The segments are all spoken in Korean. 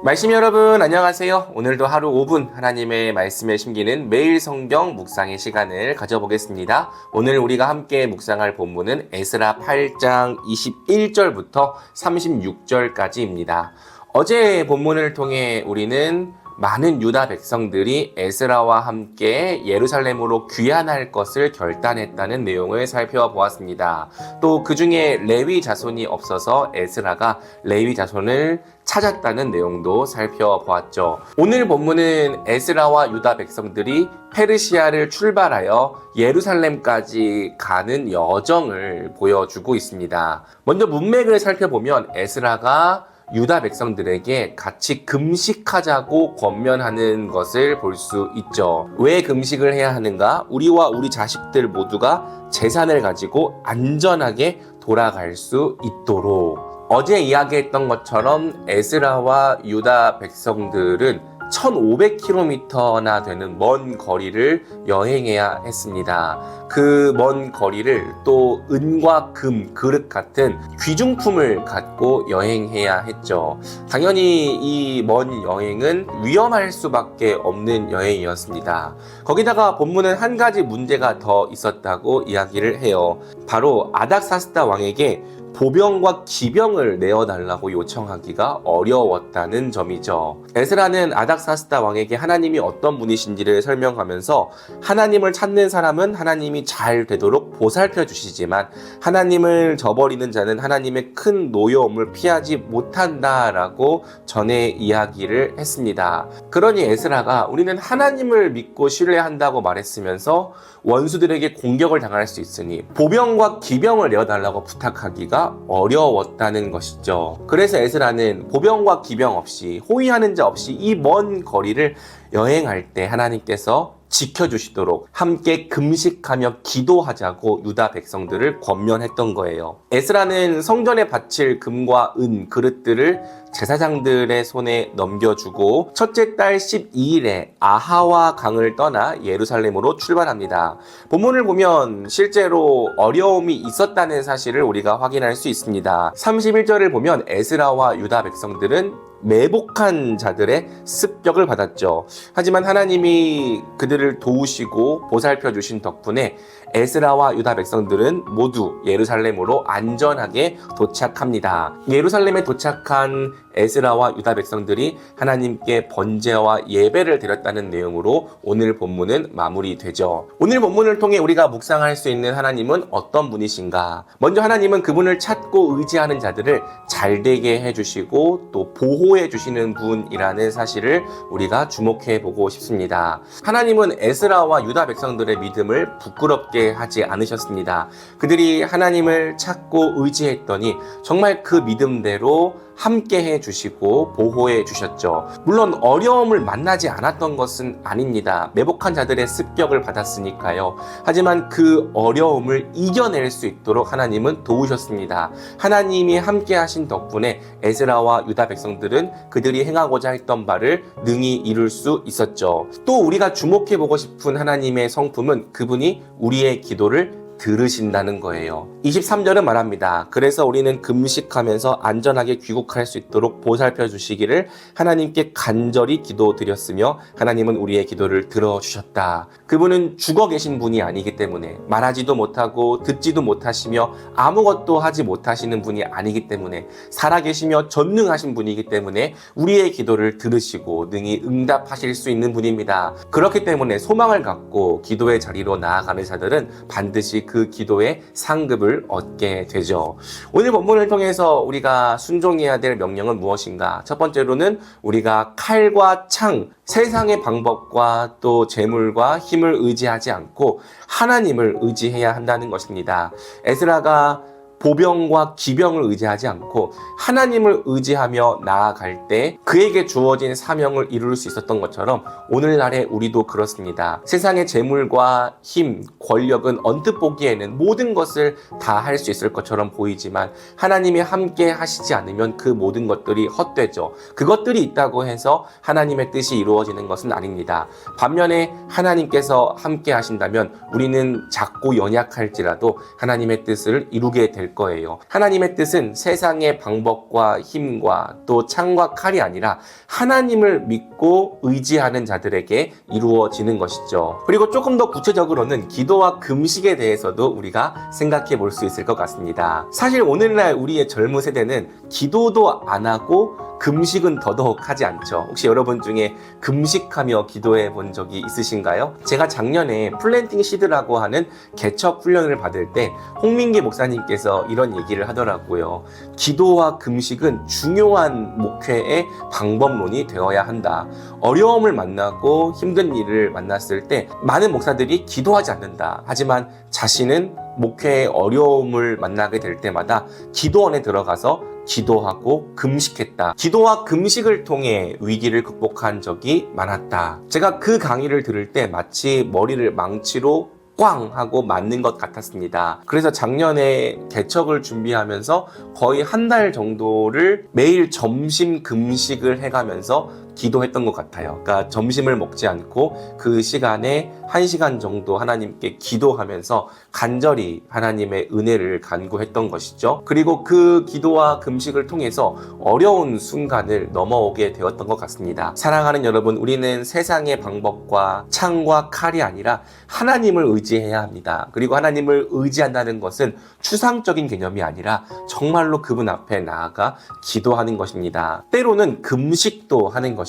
말씀 여러분 안녕하세요. 오늘도 하루 5분 하나님의 말씀에 심기는 매일 성경 묵상의 시간을 가져보겠습니다. 오늘 우리가 함께 묵상할 본문은 에스라 8장 21절부터 36절까지입니다. 어제 본문을 통해 우리는 많은 유다 백성들이 에스라와 함께 예루살렘으로 귀환할 것을 결단했다는 내용을 살펴보았습니다. 또 그 중에 레위 자손이 없어서 에스라가 레위 자손을 찾았다는 내용도 살펴보았죠. 오늘 본문은 에스라와 유다 백성들이 페르시아를 출발하여 예루살렘까지 가는 여정을 보여주고 있습니다. 먼저 문맥을 살펴보면 에스라가 유다 백성들에게 같이 금식하자고 권면하는 것을 볼 수 있죠. 왜 금식을 해야 하는가? 우리와 우리 자식들 모두가 재산을 가지고 안전하게 돌아갈 수 있도록. 어제 이야기했던 것처럼 에스라와 유다 백성들은 1500km나 되는 먼 거리를 여행해야 했습니다. 그 먼 거리를 또 은과 금, 그릇 같은 귀중품을 갖고 여행해야 했죠. 당연히 이 먼 여행은 위험할 수밖에 없는 여행이었습니다. 거기다가 본문은 한 가지 문제가 더 있었다고 이야기를 해요. 바로 아닥사스다 왕에게 보병과 기병을 내어달라고 요청하기가 어려웠다는 점이죠. 에스라는 아닥사스다 왕에게 하나님이 어떤 분이신지를 설명하면서 하나님을 찾는 사람은 하나님이 잘 되도록 보살펴 주시지만 하나님을 저버리는 자는 하나님의 큰 노여움을 피하지 못한다라고 전에 이야기를 했습니다. 그러니 에스라가 우리는 하나님을 믿고 신뢰한다고 말했으면서 원수들에게 공격을 당할 수 있으니 보병과 기병을 내어달라고 부탁하기가 어려웠다는 것이죠. 그래서 에스라는 보병과 기병 없이 호위하는 자 없이 이 먼 거리를 여행할 때 하나님께서 지켜주시도록 함께 금식하며 기도하자고 유다 백성들을 권면했던 거예요. 에스라는 성전에 바칠 금과 은, 그릇들을 제사장들의 손에 넘겨주고 첫째 달 12일에 아하와 강을 떠나 예루살렘으로 출발합니다. 본문을 보면 실제로 어려움이 있었다는 사실을 우리가 확인할 수 있습니다. 31절을 보면 에스라와 유다 백성들은 매복한 자들의 습격을 받았죠. 하지만 하나님이 그들을 도우시고 보살펴 주신 덕분에 에스라와 유다 백성들은 모두 예루살렘으로 안전하게 도착합니다. 예루살렘에 도착한 에스라와 유다 백성들이 하나님께 번제와 예배를 드렸다는 내용으로 오늘 본문은 마무리되죠. 오늘 본문을 통해 우리가 묵상할 수 있는 하나님은 어떤 분이신가? 먼저 하나님은 그분을 찾고 의지하는 자들을 잘되게 해주시고 또 보호해 주시는 분이라는 사실을 우리가 주목해 보고 싶습니다. 하나님은 에스라와 유다 백성들의 믿음을 부끄럽게 하지 않으셨습니다. 그들이 하나님을 찾고 의지했더니 정말 그 믿음대로 함께 해주시고 보호해 주셨죠. 물론 어려움을 만나지 않았던 것은 아닙니다. 매복한 자들의 습격을 받았으니까요. 하지만 그 어려움을 이겨낼 수 있도록 하나님은 도우셨습니다. 하나님이 함께 하신 덕분에 에스라와 유다 백성들은 그들이 행하고자 했던 바를 능히 이룰 수 있었죠. 또 우리가 주목해 보고 싶은 하나님의 성품은 그분이 우리의 기도를 들으신다는 거예요. 23절은 말합니다. 그래서 우리는 금식하면서 안전하게 귀국할 수 있도록 보살펴 주시기를 하나님께 간절히 기도드렸으며 하나님은 우리의 기도를 들어주셨다. 그분은 죽어 계신 분이 아니기 때문에 말하지도 못하고 듣지도 못하시며 아무것도 하지 못하시는 분이 아니기 때문에 살아계시며 전능하신 분이기 때문에 우리의 기도를 들으시고 능히 응답하실 수 있는 분입니다. 그렇기 때문에 소망을 갖고 기도의 자리로 나아가는 자들은 반드시 그 기도의 상급을 얻게 되죠. 오늘 본문을 통해서 우리가 순종해야 될 명령은 무엇인가? 첫 번째로는 우리가 칼과 창, 세상의 방법과 또 재물과 힘을 의지하지 않고 하나님을 의지해야 한다는 것입니다. 에스라가 보병과 기병을 의지하지 않고 하나님을 의지하며 나아갈 때 그에게 주어진 사명을 이룰 수 있었던 것처럼 오늘날의 우리도 그렇습니다. 세상의 재물과 힘, 권력은 언뜻 보기에는 모든 것을 다 할 수 있을 것처럼 보이지만 하나님이 함께 하시지 않으면 그 모든 것들이 헛되죠. 그것들이 있다고 해서 하나님의 뜻이 이루어지는 것은 아닙니다. 반면에 하나님께서 함께 하신다면 우리는 작고 연약할지라도 하나님의 뜻을 이루게 될 될 거예요. 하나님의 뜻은 세상의 방법과 힘과 또 창과 칼이 아니라 하나님을 믿고 의지하는 자들에게 이루어지는 것이죠. 그리고 조금 더 구체적으로는 기도와 금식에 대해서도 우리가 생각해 볼 수 있을 것 같습니다. 사실 오늘날 우리의 젊은 세대는 기도도 안 하고 금식은 더더욱 하지 않죠. 혹시 여러분 중에 금식하며 기도해 본 적이 있으신가요? 제가 작년에 플랜팅 시드라고 하는 개척 훈련을 받을 때 홍민기 목사님께서 이런 얘기를 하더라고요. 기도와 금식은 중요한 목회의 방법론이 되어야 한다. 어려움을 만나고 힘든 일을 만났을 때 많은 목사들이 기도하지 않는다. 하지만 자신은 목회의 어려움을 만나게 될 때마다 기도원에 들어가서 기도하고 금식했다. 기도와 금식을 통해 위기를 극복한 적이 많았다. 제가 그 강의를 들을 때 마치 머리를 망치로 꽝 하고 맞는 것 같았습니다. 그래서 작년에 개척을 준비하면서 거의 한 달 정도를 매일 점심 금식을 해가면서 기도했던 것 같아요. 그러니까 점심을 먹지 않고 그 시간에 1시간 정도 하나님께 기도하면서 간절히 하나님의 은혜를 간구했던 것이죠. 그리고 그 기도와 금식을 통해서 어려운 순간을 넘어오게 되었던 것 같습니다. 사랑하는 여러분, 우리는 세상의 방법과 창과 칼이 아니라 하나님을 의지해야 합니다. 그리고 하나님을 의지한다는 것은 추상적인 개념이 아니라 정말로 그분 앞에 나아가 기도하는 것입니다. 때로는 금식도 하는 것이죠.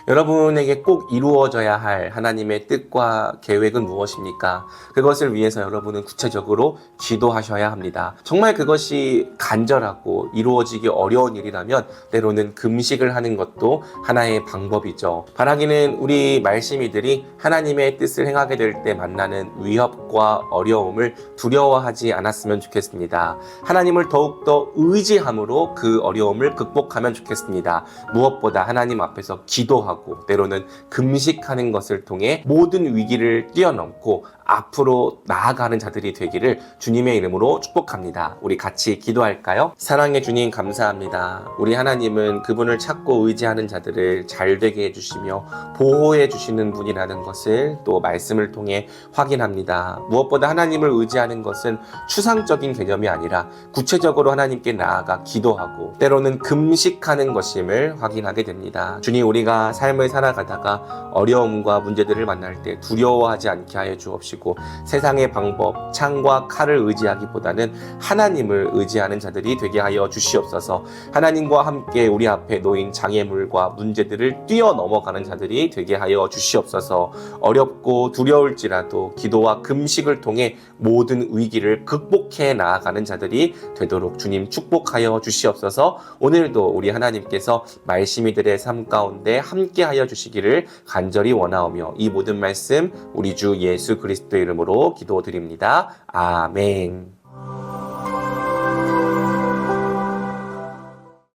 여러분에게 꼭 이루어져야 할 하나님의 뜻과 계획은 무엇입니까? 그것을 위해서 여러분은 구체적으로 기도하셔야 합니다. 정말 그것이 간절하고 이루어지기 어려운 일이라면 때로는 금식을 하는 것도 하나의 방법이죠. 바라기는 우리 말씀이들이 하나님의 뜻을 행하게 될 때 만나는 위협과 어려움을 두려워하지 않았으면 좋겠습니다. 하나님을 더욱더 의지함으로 그 어려움을 극복하면 좋겠습니다. 무엇보다 하나님 앞에서 기도하고 때로는 금식하는 것을 통해 모든 위기를 뛰어넘고 앞으로 나아가는 자들이 되기를 주님의 이름으로 축복합니다. 우리 같이 기도할까요? 사랑의 주님, 감사합니다. 우리 하나님은 그분을 찾고 의지하는 자들을 잘 되게 해주시며 보호해 주시는 분이라는 것을 또 말씀을 통해 확인합니다. 무엇보다 하나님을 의지하는 것은 추상적인 개념이 아니라 구체적으로 하나님께 나아가 기도하고 때로는 금식하는 것임을 확인하게 됩니다. 주님, 우리가 삶을 살아가다가 어려움과 문제들을 만날 때 두려워하지 않게 하여 주옵시고 세상의 방법, 창과 칼을 의지하기보다는 하나님을 의지하는 자들이 되게 하여 주시옵소서. 하나님과 함께 우리 앞에 놓인 장애물과 문제들을 뛰어넘어가는 자들이 되게 하여 주시옵소서. 어렵고 두려울지라도 기도와 금식을 통해 모든 위기를 극복해 나아가는 자들이 되도록 주님 축복하여 주시옵소서. 오늘도 우리 하나님께서 말씀이들의 삶 가운데 함께하여 주시기를 간절히 원하오며 이 모든 말씀 우리 주 예수 그리스도의 이름으로 기도드립니다. 아멘.